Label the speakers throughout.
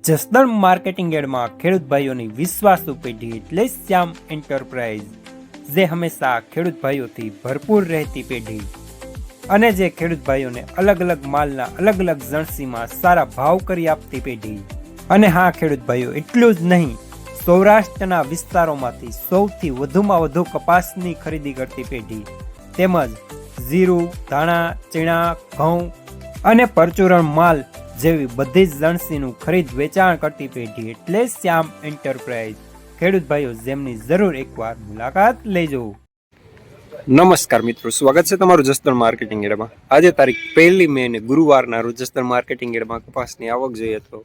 Speaker 1: Jasdan marketing યાર્ડમાં ખેડૂત ભાઈઓની વિશ્વાસુ પેઢી એટલે શ્યામ એન્ટરપ્રાઇઝ, જે હંમેશા ખેડૂત ભાઈઓથી ભરપૂર રહેતી પેઢી અને જે ખેડૂત ભાઈઓને અલગ અલગ માલના અલગ અલગ જણસીમાં સારા ભાવ કરી આપતી પેઢી. અને હા ખેડૂત ભાઈઓ, એટલું જ નહીં, સૌરાષ્ટ્રના વિસ્તારોમાંથી સૌથી વધુમાં વધુ કપાસની ખરીદી કરતી પેઢી તેમજ જીરું, ધાણા, ચીણા, ઘઉં અને પરચુરણ માલ જેવી બધી જ જણસીનું ખરીદ વેચાણ કરતી પેઢી એટલે શ્યામ એન્ટરપ્રાઇઝ. ખેડૂત ભાઈઓ, જેમની જરૂર એકવાર મુલાકાત લેજો. નમસ્કાર મિત્રો, સ્વાગત છે તમારું જસદણ માર્કેટિંગ યાર્ડમાં. આજે તારીખ 1 મે ને ગુરુવારના રોજ જસદણ માર્કેટિંગ યાર્ડમાં કપાસની આવક જોઈએ તો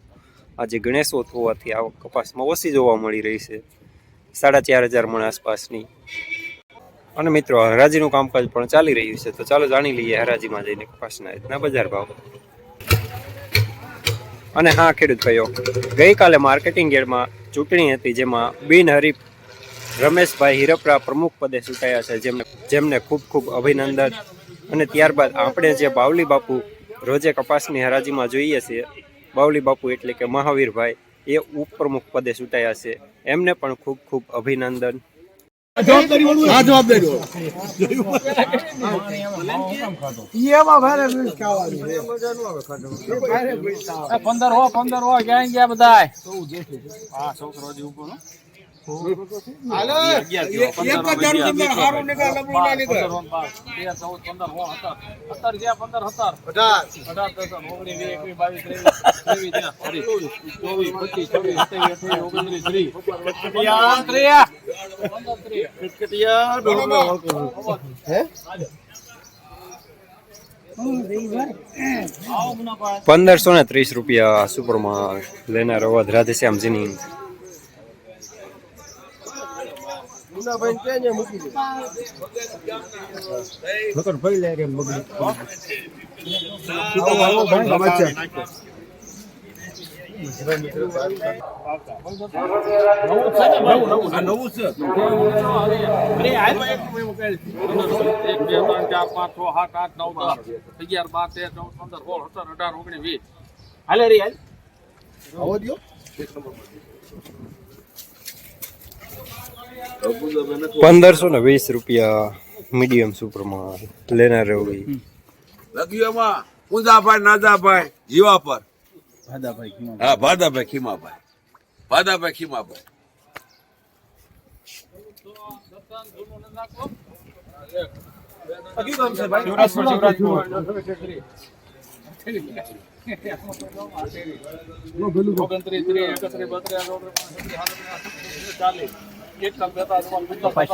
Speaker 1: આજે ગણેશોત્સવ હોવાથી આવક કપાસમાં ઓછી જોવા મળી રહી છે, 4,500 મણ આસપાસની. અને મિત્રો, હરાજીનું કામકાજ પણ ચાલી રહ્યું છે, તો ચાલો જાણી લઈએ હરાજીમાં જઈને કપાસના આજના બજાર ભાવ. અને હા ખેડૂત ભાઈઓ, ગઈકાલે માર્કેટિંગ યાર્ડમાં ચૂંટણી હતી, જેમાં બિનહરીફ રમેશભાઈ હિરપરા પ્રમુખ પદે ચૂંટાયા છે, જેમને ખૂબ ખૂબ અભિનંદન. અને ત્યારબાદ આપણે જે બાવલી બાપુ રોજે કપાસની હરાજીમાં જોઈએ છીએ, બાવલી બાપુ એટલે કે મહાવીરભાઈ, એ ઉપપ્રમુખ પદે ચૂંટાયા છે, એમને પણ ખૂબ ખૂબ અભિનંદન. ₹1,530 સુપરમાં લેનાર અવાજ રાધેશ્યામજીની. ₹1,520 મીડિયમ સુપરમાં લેનાર રવિ.
Speaker 2: લગ્નમાં ઊંઝાભાઈ, નાજાભાઈ, જીવા પર ભાદાભાઈ ખીમાભાઈ.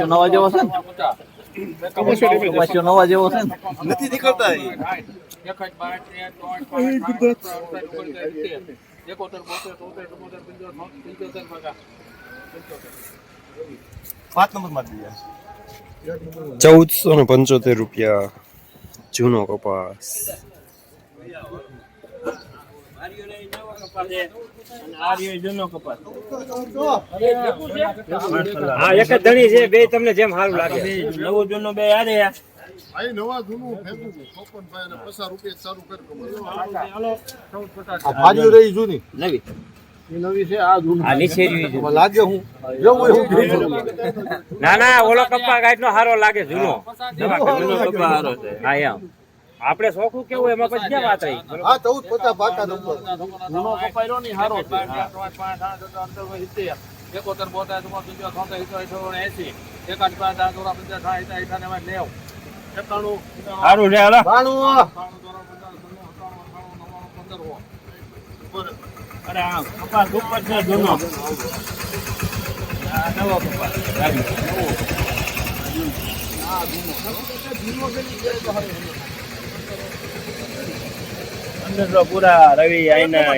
Speaker 3: નવા જેવો છે ને, નવા જેવો છે ને,
Speaker 2: નથી નીકળતા.
Speaker 1: ₹1,475 જૂનો કપાસ. હા, એક જ ધણી છે, બે તમને જેમ સારું લાગે. નવો જૂનો બે યારે
Speaker 4: નવા જૂનું ફેંકું ₹55 અને ₹50 સારું
Speaker 2: ભાજી રહી જૂની
Speaker 3: નવી
Speaker 2: નવી છે. આ જૂનું
Speaker 3: આ નીચે રહ્યું
Speaker 2: લાગે હું
Speaker 1: ના ના, ઓલો કપ્પા ગાઈડ નો સારો લાગે, જૂનો.
Speaker 3: જૂનો કપા હારો છે.
Speaker 1: હા, એમ આપણે શોખું કેવું, એમાં પછી ક્યાં વાત રહી.
Speaker 2: હા, 14-50 પાકા નંબર
Speaker 3: જૂનો કપાયરો ની હારો છે.
Speaker 1: સારું છે. હાલો, અરે હા, કપાસ ઉપર છે જૂનો. નવો કપાસ પૂરા રવિ આઈના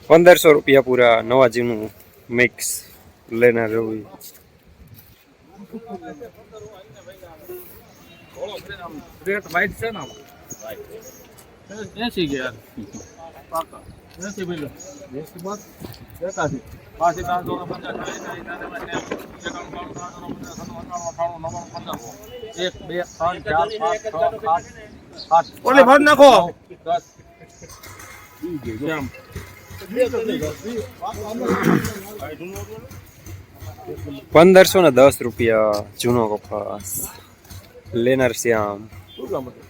Speaker 1: ₹1,500 પૂરા નવા જીનું મિક્સ લેનાર રવિ.
Speaker 3: રેટ વાઇટ છે ને, 80 ગયા પાકા 80 બિલો 80 બાદ 81 પાછી 5 4 5 6 7 8 ઓલે ભર નાખો 10 શ્યામ.
Speaker 1: 1510 રૂપિયા જૂનો કપાસ લેનાર શ્યામ.
Speaker 3: શું કામ હતું?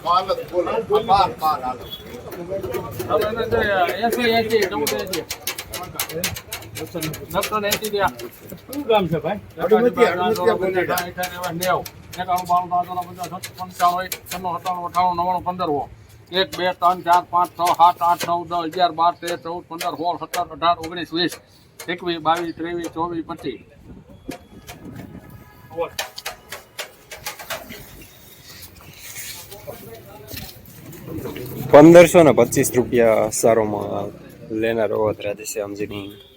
Speaker 2: હાલત બોલો પાર હાલત
Speaker 3: હવે એને જે 80 14 80 દ્યા. શું કામ છે ભાઈ? એક બે ત્રણ ચાર પાંચ છ સાત આઠ નવ 10 11 12 13 14 15 16 17 18 19 20 21 22 23 24
Speaker 1: 1525 રૂપિયા સારો માલ લેનાર ઓધ રાધેશ્યામજીની.